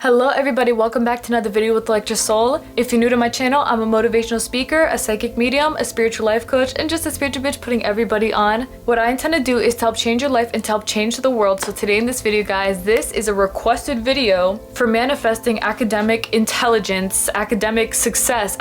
Hello everybody, welcome back to another video with Lecture Soul. If you're new to my channel, I'm a motivational speaker, a psychic medium, a spiritual life coach, and just a spiritual bitch putting everybody on. What I intend to do is to help change your life and to help change the world. So today in this video, guys, this is a requested video for manifesting academic intelligence, academic success,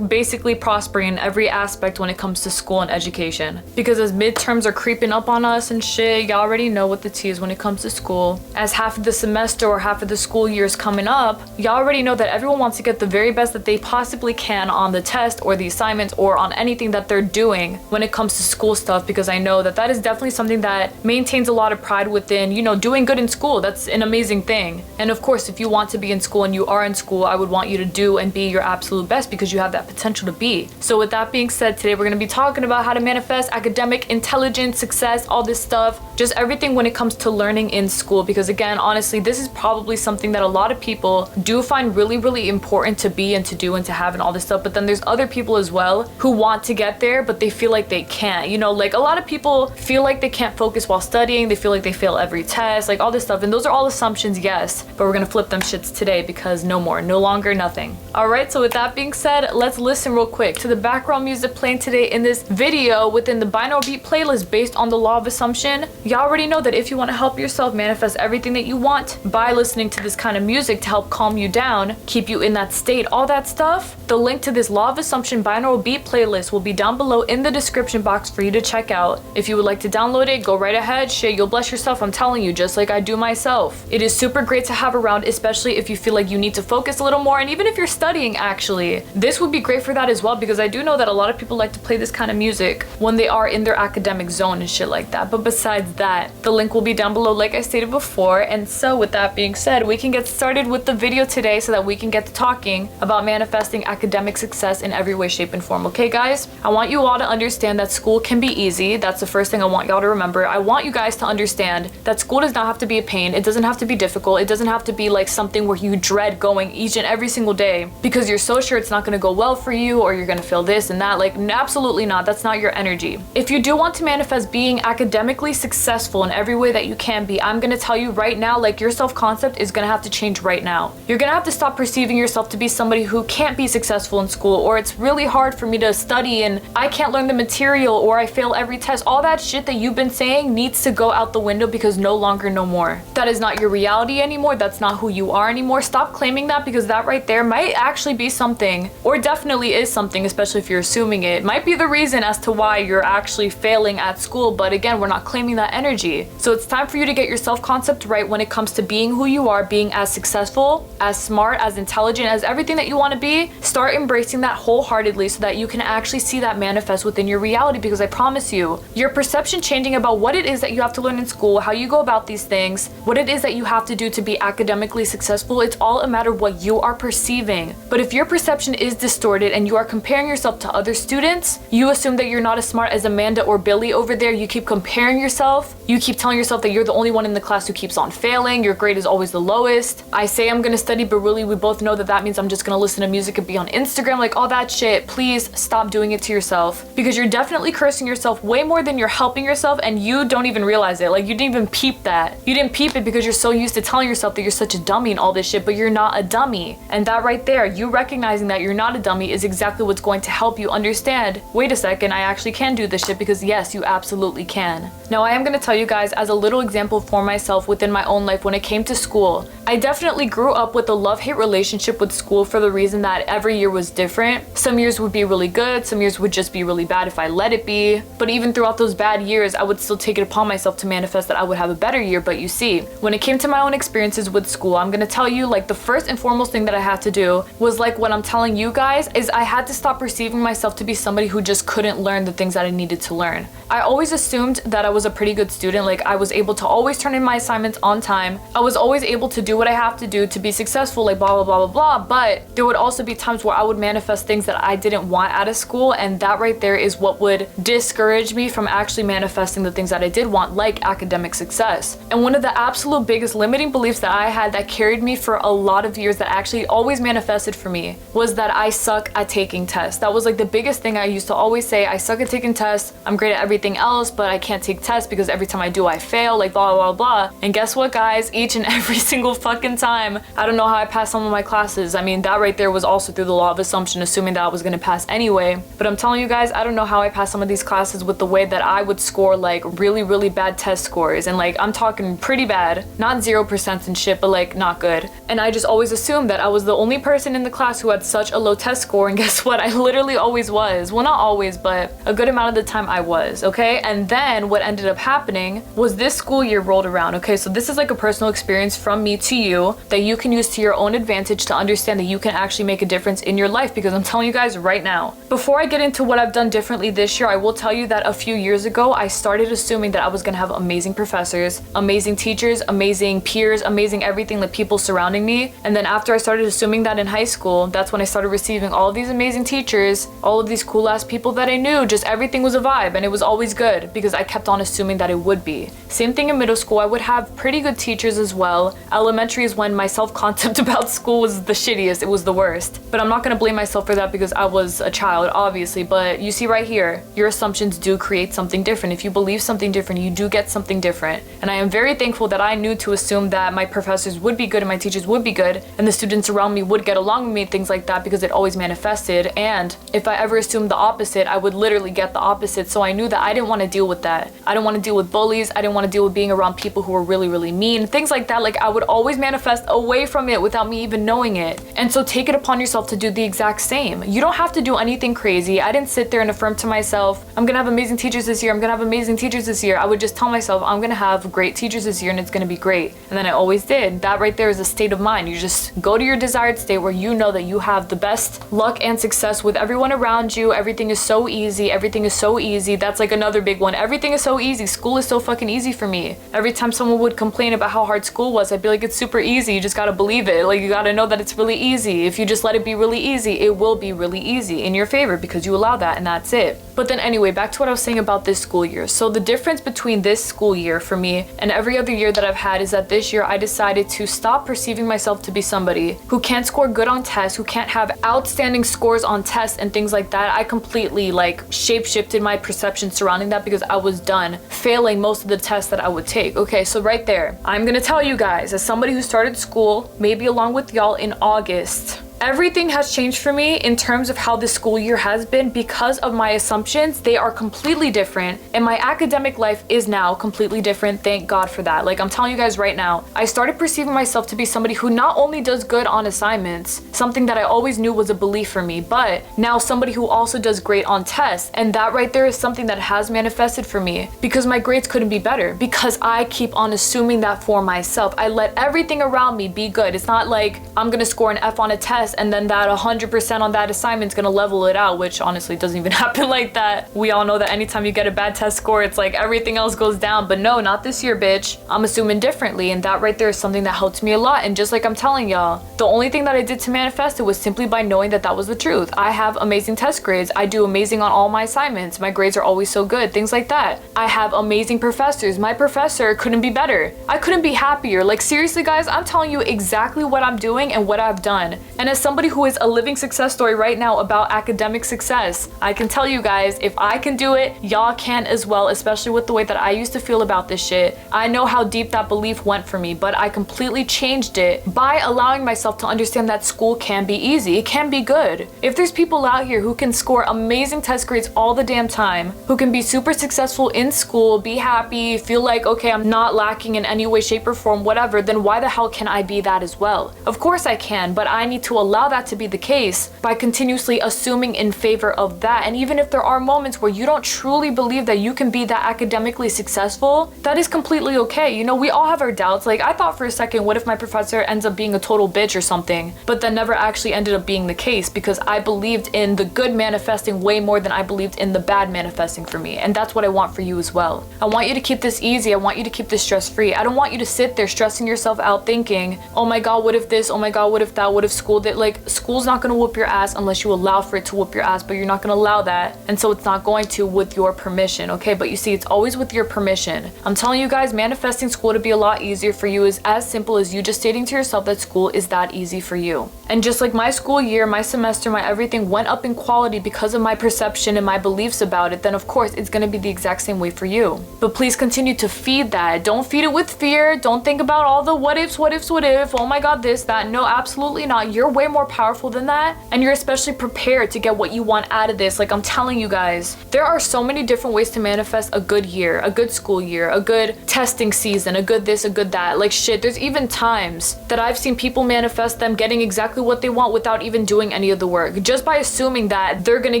basically prospering in every aspect when it comes to school and education. Because as midterms are creeping up on us and shit, y'all already know what the tea is when it comes to school. As half of the semester or half of the school years coming up, y'all already know that everyone wants to get the very best that they possibly can on the test or the assignments or on anything that they're doing when it comes to school stuff, because I know that that is definitely something that maintains a lot of pride within, you know, doing good in school. That's an amazing thing. And of course, if you want to be in school and you are in school, I would want you to do and be your absolute best because you have that potential to be. So with that being said, today we're going to be talking about how to manifest academic intelligence, success, all this stuff, just everything when it comes to learning in school. Because again, honestly, this is probably something that a lot of people do find really important to be and to do and to have and all this stuff. But then there's other people as well who want to get there, but they feel like they can't. You know, like a lot of people feel like they can't focus while studying. They feel like they fail every test, like all this stuff. And those are all assumptions, yes, but we're gonna flip them shits today because no more, no longer, nothing. All right, so with that being said, let's listen real quick to the background music playing today in this video within the binaural beat playlist based on the law of assumption. You already know that if you want to help yourself manifest everything that you want by listening to this kind of music to help calm you down, keep you in that state, all that stuff, the link to this law of assumption binaural beat playlist will be down below in the description box for you to check out. If you would like to download it, go right ahead. Shit, you'll bless yourself, I'm telling you, just like I do myself. It is super great to have around, especially if you feel like you need to focus a little more, and even if you're studying, actually this would be great for that as well, because I do know that a lot of people like to play this kind of music when they are in their academic zone and shit like that. But besides that, the link will be down below like I stated before. And so with that being said, we can get started with the video today so that we can get to talking about manifesting academic success in every way, shape, and form. Okay guys, I want you all to understand that school can be easy. That's the first thing I want y'all to remember. I want you guys to understand that school does not have to be a pain. It doesn't have to be difficult. It doesn't have to be like something where you dread going each and every single day because you're so sure it's not going to go well for you or you're going to feel this and that. Like, absolutely not. That's not your energy. If you do want to manifest being academically successful in every way that you can be, I'm going to tell you right now, like, your self-concept is going to have to change right now. You're going to have to stop perceiving yourself to be somebody who can't be successful in school, or it's really hard for me to study and I can't learn the material, or I fail every test. All that shit that you've been saying needs to go out the window, because no longer, no more. That is not your reality anymore. That's not who you are anymore. Stop claiming that, because that right there might actually be something, or definitely is something, especially if you're assuming it, might be the reason as to why you're actually failing at school. But again, we're not claiming that energy. So it's time for you to get your self-concept right when it comes to being who you are, being as successful, as smart, as intelligent, as everything that you want to be. Start embracing that wholeheartedly so that you can actually see that manifest within your reality, because I promise you, your perception changing about what it is that you have to learn in school, how you go about these things, what it is that you have to do to be academically successful, it's all a matter of what you are perceiving. But if your perception is distorted and you are comparing yourself to other students, you assume that you're not as smart as Amanda or Billy over there. You keep comparing yourself. You keep telling yourself that you're the only one in the class who keeps on failing. Your grade is always the lowest. I say I'm gonna study, but really we both know that that means I'm just gonna listen to music and be on Instagram, like all that shit. Please stop doing it to yourself, because you're definitely cursing yourself way more than you're helping yourself, and you don't even realize it. Like, you didn't even peep that. You didn't peep it because you're so used to telling yourself that you're such a dummy and all this shit, but you're not a dummy. And that right there, you recognizing that you're not a dummy, is exactly what's going to help you understand, wait a second, I actually can do this shit, because yes, you absolutely can. Now, I am going to tell you guys as a little example for myself within my own life when it came to school. I definitely grew up with a love-hate relationship with school for the reason that every year was different. Some years would be really good, some years would just be really bad if I let it be. But even throughout those bad years, I would still take it upon myself to manifest that I would have a better year. But you see, when it came to my own experiences with school, I'm gonna tell you, like, the first and foremost thing that I had to do was, like what I'm telling you guys, is I had to stop perceiving myself to be somebody who just couldn't learn the things that I needed to learn. I always assumed that I was a pretty good student. Like, I was able to always turn in my assignments on time. I was always able to do what I have to do to be successful, like blah blah blah blah blah. But there would also be times where I would manifest things that I didn't want out of school, and that right there is what would discourage me from actually manifesting the things that I did want, like academic success. And one of the absolute biggest limiting beliefs that I had that carried me for a lot of years, that actually always manifested for me, was that I suck at taking tests. That was like the biggest thing I used to always say. I suck at taking tests. I'm great at everything else, but I can't take tests because every time I do I fail, like blah blah blah. And guess what, guys, each and every single fucking time. I don't know how I passed some of my classes. I mean, that right there was also through the law of assumption, assuming that I was gonna pass anyway. But I'm telling you guys, I don't know how I passed some of these classes with the way that I would score like really, really bad test scores. And like, I'm talking pretty bad. Not 0% and shit, but like not good. And I just always assumed that I was the only person in the class who had such a low test score. And guess what? I literally always was. Well, not always, but a good amount of the time I was, okay? And then what ended up happening was this school year rolled around, okay? So this is like a personal experience from me to you that you can use to your own advantage to understand that you can actually make a difference in your life, because I'm telling you guys right now. Before I get into what I've done differently this year, I will tell you that a few years ago, I started assuming that I was gonna have amazing professors, amazing teachers, amazing peers, amazing everything, like people surrounding me. And then after I started assuming that in high school, that's when I started receiving all of these amazing teachers, all of these cool ass people that I knew. Just everything was a vibe and it was always good because I kept on assuming that it would be. Same thing in middle school. I would have pretty good teachers as well. Elementary is when my self-concept about school was the shittiest. It was the worst. But I'm not gonna blame myself for that because I was a child, obviously. But you see right here, your assumptions do create something different. If you believe something different, you do get something different. And I am very thankful that I knew to assume that my professors would be good and my teachers would be good and the students around me would get along with me, things like that, because it always manifested. And if I ever assumed the opposite, I would literally get the opposite. So I knew that I didn't want to deal with that. I didn't want to deal with bullies. I didn't want to deal with being around people who were really, really mean, things like that. Like I would always manifest away from it without me even knowing it. And so take it upon yourself to do the exact same. You don't have to do anything crazy. I didn't sit there and affirm to myself, I'm gonna have amazing teachers this year. I'm gonna have amazing teachers this year. I would just tell myself, I'm gonna have great teachers this year and it's gonna be great. And then I always did. That right there is a state of mind. You just go to your desired state where you know that you have the best luck and success with everyone around you. Everything is so easy. Everything is so easy. That's like another big one. Everything is so easy. School is so fucking easy for me. Every time someone would complain about how hard school was, I'd be like, it's super easy. You just gotta believe it. Like you gotta know that it's really easy. If you just let it be really easy, it will be really easy in your favor because you allow that and that's it. But then anyway, back to what I was saying about this school year. So the difference between this school year for me and every other year that I've had is that this year I decided to stop perceiving myself to be somebody who can't score good on tests, who can't have outstanding scores on tests and things like that. I completely like shape-shifted my perception surrounding that because I was done failing most of the tests that I would take. Okay, so right there, I'm gonna tell you guys, as somebody who started school, maybe along with y'all in August, everything has changed for me in terms of how this school year has been because of my assumptions. They are completely different and my academic life is now completely different. Thank God for that. Like I'm telling you guys right now, I started perceiving myself to be somebody who not only does good on assignments, something that I always knew was a belief for me, but now somebody who also does great on tests. And that right there is something that has manifested for me because my grades couldn't be better because I keep on assuming that for myself. I let everything around me be good. It's not like I'm gonna score an F on a test and then that 100% on that assignment is gonna level it out, which honestly doesn't even happen like that. We all know that anytime you get a bad test score, it's like everything else goes down, but no, not this year, bitch. I'm assuming differently, and that right there is something that helped me a lot. And just like I'm telling y'all, the only thing that I did to manifest it was simply by knowing that that was the truth. I have amazing test grades. I do amazing on all my assignments. My grades are always so good, things like that. I have amazing professors. My professor couldn't be better. I couldn't be happier. Like seriously guys, I'm telling you exactly what I'm doing and what I've done. And as somebody who is a living success story right now about academic success, I can tell you guys, if I can do it, y'all can as well, especially with the way that I used to feel about this shit. I know how deep that belief went for me, but I completely changed it by allowing myself to understand that school can be easy. It can be good. If there's people out here who can score amazing test grades all the damn time, who can be super successful in school, be happy, feel like, okay, I'm not lacking in any way, shape, or form, whatever, then why the hell can I be that as well? Of course I can, but I need to allow that to be the case by continuously assuming in favor of that. And even if there are moments where you don't truly believe that you can be that academically successful, that is completely okay. You know, we all have our doubts. Like I thought for a second, what if my professor ends up being a total bitch or something? But that never actually ended up being the case because I believed in the good manifesting way more than I believed in the bad manifesting for me. And that's what I want for you as well. I want you to keep this easy. I want you to keep this stress-free. I don't want you to sit there stressing yourself out thinking, oh my God, what if this? Oh my God, what if that? What if school did? it, like school's not gonna whoop your ass unless you allow for it to whoop your ass, but you're not gonna allow that, and so it's not going to with your permission, okay? But you see, it's always with your permission. I'm telling you guys, manifesting school to be a lot easier for you is as simple as you just stating to yourself that school is that easy for you. And just like my school year, my semester, my everything went up in quality because of my perception and my beliefs about it, then of course it's gonna be the exact same way for you. But please continue to feed that. Don't feed it with fear. Don't think about all the what ifs, what if, oh my god, this, that. No, absolutely not. You're way more powerful than that, and you're especially prepared to get what you want out of this. Like, I'm telling you guys, there are so many different ways to manifest a good year, a good school year, a good testing season, a good this, a good that. Like, shit, there's even times that I've seen people manifest them getting exactly what they want without even doing any of the work, just by assuming that they're gonna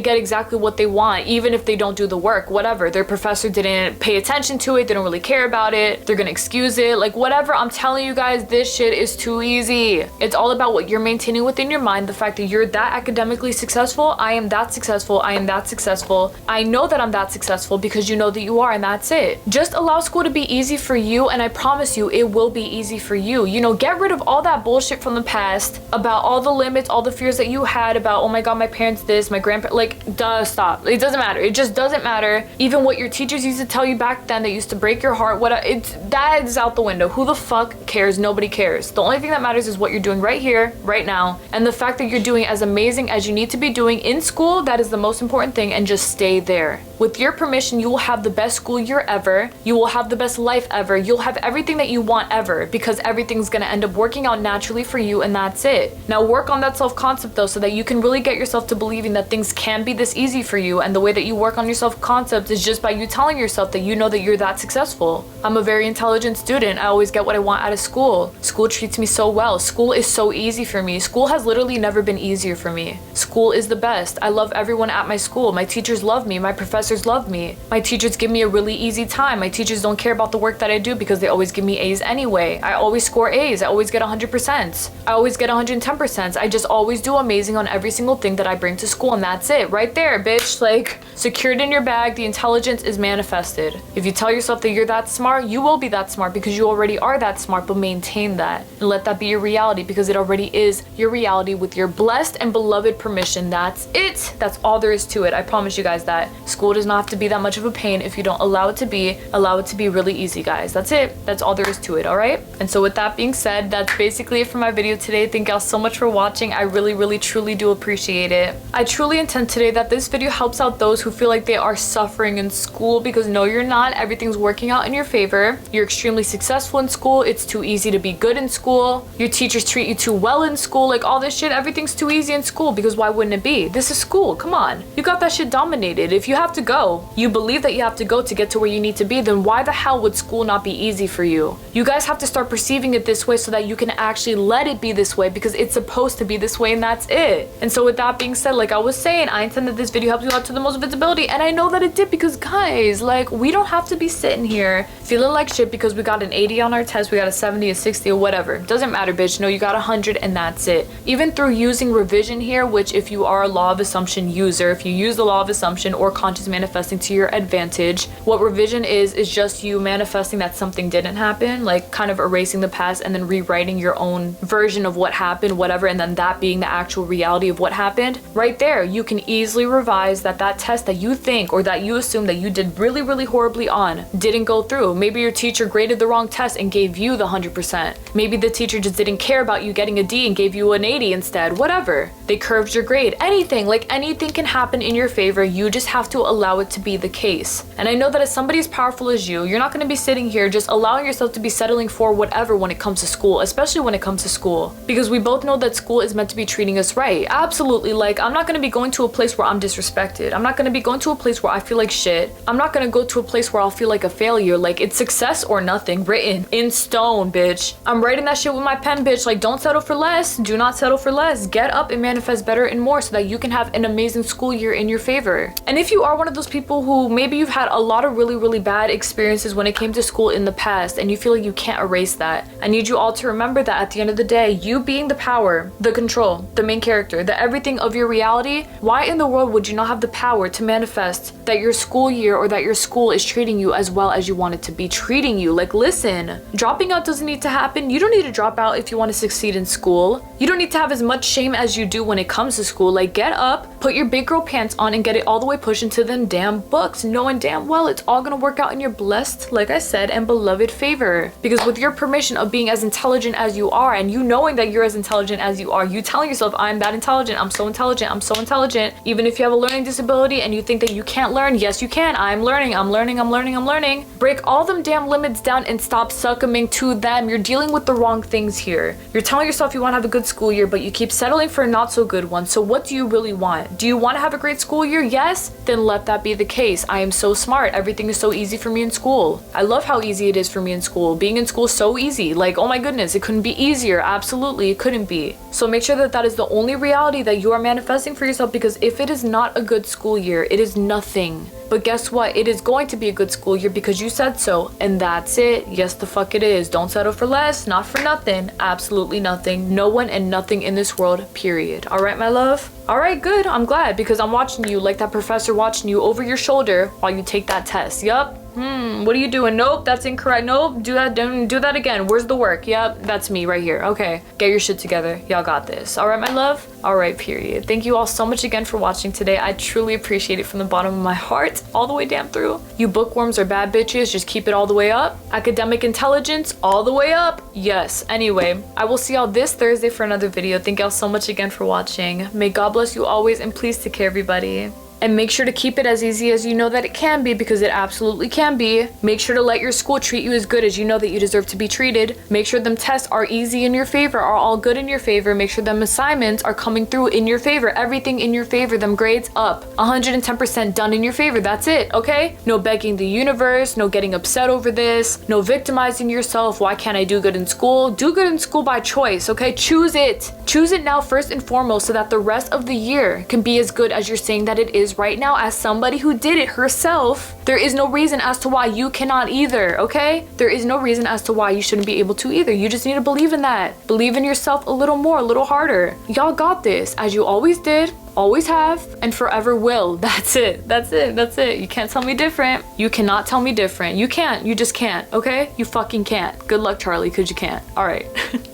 get exactly what they want even if they don't do the work. Whatever, their professor didn't pay attention to it, they don't really care about it, they're gonna excuse it, like whatever. I'm telling you guys, this shit is too easy. It's all about what you're maintaining within your mind, the fact that you're that academically successful. I am that successful. I am that successful. I know that I'm that successful because you know that you are, and that's it. Just allow school to be easy for you, and I promise you it will be easy for you. You know, get rid of all that bullshit from the past about all the limits, all the fears that you had about, oh my god, my parents this, my grandparents, like, duh, stop. It doesn't matter. It just doesn't matter. Even what your teachers used to tell you back then that used to break your heart, that is out the window. Who the fuck cares? Nobody cares. The only thing that matters is what you're doing right here, right now, and the fact that you're doing as amazing as you need to be doing in school. That is the most important thing, and just stay there. With your permission, you will have the best school year ever. You will have the best life ever. You'll have everything that you want ever, because everything's gonna end up working out naturally for you, and that's it. Now work on that self-concept though, so that you can really get yourself to believing that things can be this easy for you, and the way that you work on your self-concept is just by you telling yourself that you know that you're that successful. I'm a very intelligent student. I always get what I want out of school. School treats me so well. School is so easy for me. School has literally never been easier for me. School is the best. I love everyone at my school. My teachers love me. My professors love me. My teachers give me a really easy time. My teachers don't care about the work that I do because they always give me A's anyway. I always score A's. I always get 100%. I always get 110%. I just always do amazing on every single thing that I bring to school, and that's it right there, bitch. Like, secured in your bag, the intelligence is manifested. If you tell yourself that you're that smart, you will be that smart because you already are that smart, but maintain that and let that be your reality, because it already is your reality with your blessed and beloved permission. That's it. That's all there is to it. I promise you guys that school does not have to be that much of a pain if you don't allow it to be. Allow it to be really easy, guys. That's it. That's all there is to it, all right? And so with that being said, that's basically it for my video today. Thank y'all so much for watching. I really truly do appreciate it. I truly intend today that this video helps out those who feel like they are suffering in school, because no, you're not. Everything's working out in your favor. You're extremely successful in school. It's too easy to be good in school. Your teachers treat you too well in school. Like, all this shit, everything's too easy in school, because why wouldn't it be? This is school. Come on. You got that shit dominated. If you have to go, you believe that you have to go to get to where you need to be, then why the hell would school not be easy for you? You guys have to start perceiving it this way so that you can actually let it be this way, because it's supposed to be this way, and that's it. And so with that being said, like I was saying, I intend that this video helps you out to the most visibility, and I know that it did, because guys, like, we don't have to be sitting here feeling like shit because we got an 80 on our test, we got a 70, a 60, or whatever. Doesn't matter, bitch. No, you got 100, and that's it. Even through using revision here, which if you are a law of assumption user, if you use the law of assumption or conscious manifesting to your advantage, what revision is just you manifesting that something didn't happen, like kind of erasing the past and then rewriting your own version of what happened, whatever, and then that being the actual reality of what happened. Right there, you can easily revise that test that you think or that you assume that you did really horribly on didn't go through. Maybe your teacher graded the wrong test and gave you the 100%. Maybe the teacher just didn't care about you getting a D and gave you an 80 instead. Whatever. They curved your grade. Anything. Like, anything can happen in your favor. You just have to allow it to be the case. And I know that as somebody as powerful as you're not going to be sitting here just allowing yourself to be settling for whatever when it comes to school, especially when it comes to school, because we both know that school is meant to be treating us right. Absolutely. Like, I'm not going to be going to a place where I'm disrespected. I'm not going to be going to a place where I feel like shit. I'm not going to go to a place where I'll feel like a failure. Like, it's success or nothing, written in stone, bitch. I'm writing that shit with my pen, bitch. Like, don't settle for less. Do not settle for less. Get up and manifest better and more so that you can have an amazing school year in your favor. And if you are one of those people who maybe you've had a lot of really bad experiences when it came to school in the past and you feel like you can't erase that, I need you all to remember that at the end of the day, you being the power, the control, the main character, the everything of your reality, why in the world would you not have the power to manifest that your school year or that your school is treating you as well as you want it to be treating you. Like, listen, dropping out doesn't need to happen. You don't need to drop out if you want to succeed in school. You don't need to have as much shame as you do when it comes to school. Like, get up, put your big girl pants on, and get it all the way pushed into them damn books, knowing damn well it's all gonna work out in your blessed, like I said, and beloved favor. Because with your permission of being as intelligent as you are, and you knowing that you're as intelligent as you are, you telling yourself, I'm that intelligent, I'm so intelligent, I'm so intelligent. Even if you have a learning disability and you think that you can't learn, yes you can. I'm learning, I'm learning, I'm learning, I'm learning. Break all them damn limits down and stop succumbing to them. You're dealing with the wrong things here. You're telling yourself you want to have a good school year, but you keep settling for a not so good one. So what do you really want? Do you want to have a great school year? Yes? Then let that be the case. I am so smart. Everything is so easy for me in school. I love how easy it is for me in school. Being in school is so easy. Like, oh my goodness, it couldn't be easier. Absolutely, it couldn't be. So make sure that that is the only reality that you are manifesting for yourself, because if it is not a good school year, it is nothing. But guess what? It is going to be a good school year because you said so, and that's it. Yes, the fuck it is. Don't settle for less, not for nothing, absolutely nothing. No one and nothing in this world, period. All right, my love? All right, good. I'm glad, because I'm watching you like that professor watching you over your shoulder while you take that test. Yup. What are you doing? Nope, that's incorrect. Nope, do that again. Where's the work? Yep, that's me right here. Okay, get your shit together. Y'all got this. All right, my love? All right, period. Thank you all so much again for watching today. I truly appreciate it from the bottom of my heart, all the way down through. You bookworms are bad bitches. Just keep it all the way up. Academic intelligence, all the way up. Yes. Anyway, I will see y'all this Thursday for another video. Thank y'all so much again for watching. May God bless you always, and please take care, everybody. And make sure to keep it as easy as you know that it can be, because it absolutely can be. Make sure to let your school treat you as good as you know that you deserve to be treated. Make sure them tests are easy in your favor, are all good in your favor. Make sure them assignments are coming through in your favor. Everything in your favor. Them grades up. 110% done in your favor. That's it, okay? No begging the universe. No getting upset over this. No victimizing yourself. Why can't I do good in school? Do good in school by choice, okay? Choose it. Choose it now first and foremost, so that the rest of the year can be as good as you're saying that it is right now. As somebody who did it herself, there is no reason as to why you cannot either, okay? There is no reason as to why you shouldn't be able to either. You just need to believe in that. Believe in yourself a little more, a little harder. Y'all got this, as you always did, always have, and forever will. That's it. That's it. That's it. You can't tell me different. You cannot tell me different. You can't. You just can't, okay? You fucking can't. Good luck, Charlie, because you can't. All right.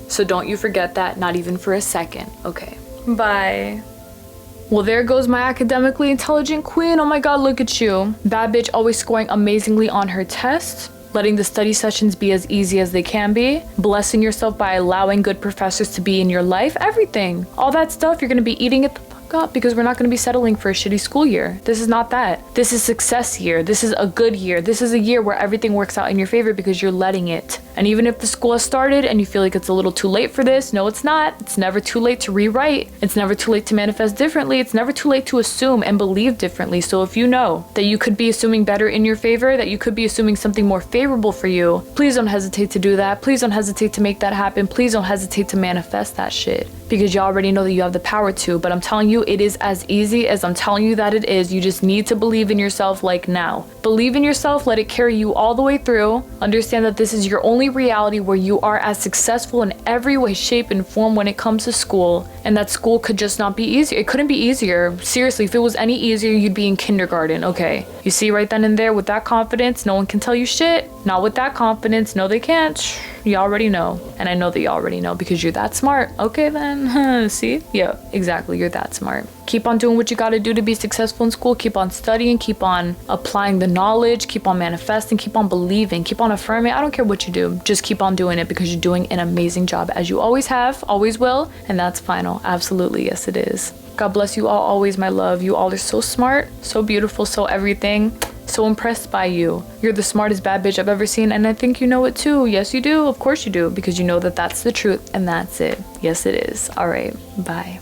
So don't you forget that, not even for a second. Okay. Bye. Well, there goes my academically intelligent queen. Oh my god, look at you. Bad bitch always scoring amazingly on her tests. Letting the study sessions be as easy as they can be. Blessing yourself by allowing good professors to be in your life. Everything. All that stuff, you're gonna be eating it the fuck up, because we're not gonna be settling for a shitty school year. This is not that. This is success year. This is a good year. This is a year where everything works out in your favor because you're letting it. And even if the school has started and you feel like it's a little too late for this, no, it's not. It's never too late to rewrite. It's never too late to manifest differently. It's never too late to assume and believe differently. So if you know that you could be assuming better in your favor, that you could be assuming something more favorable for you, please don't hesitate to do that. Please don't hesitate to make that happen. Please don't hesitate to manifest that shit, because you already know that you have the power to. But I'm telling you, it is as easy as I'm telling you that it is. You just need to believe in yourself, like now. Believe in yourself, let it carry you all the way through. Understand that this is your only reality where you are as successful in every way, shape, and form when it comes to school, and that school could just not be easier. It couldn't be easier. Seriously, if it was any easier, you'd be in kindergarten, okay? You see right then and there, with that confidence, no one can tell you shit. Not with that confidence. No, they can't. You already know. And I know that you already know because you're that smart. Okay then. See? Yeah, exactly. You're that smart. Keep on doing what you gotta do to be successful in school. Keep on studying. Keep on applying the knowledge. Keep on manifesting. Keep on believing. Keep on affirming. I don't care what you do. Just keep on doing it, because you're doing an amazing job, as you always have, always will. And that's final. Absolutely. Yes, it is. God bless you all always, my love. You all are so smart, so beautiful, so everything. So impressed by you. You're the smartest bad bitch I've ever seen, and I think you know it too. Yes, you do. Of course you do, because you know that that's the truth, and that's it. Yes, it is. All right. Bye.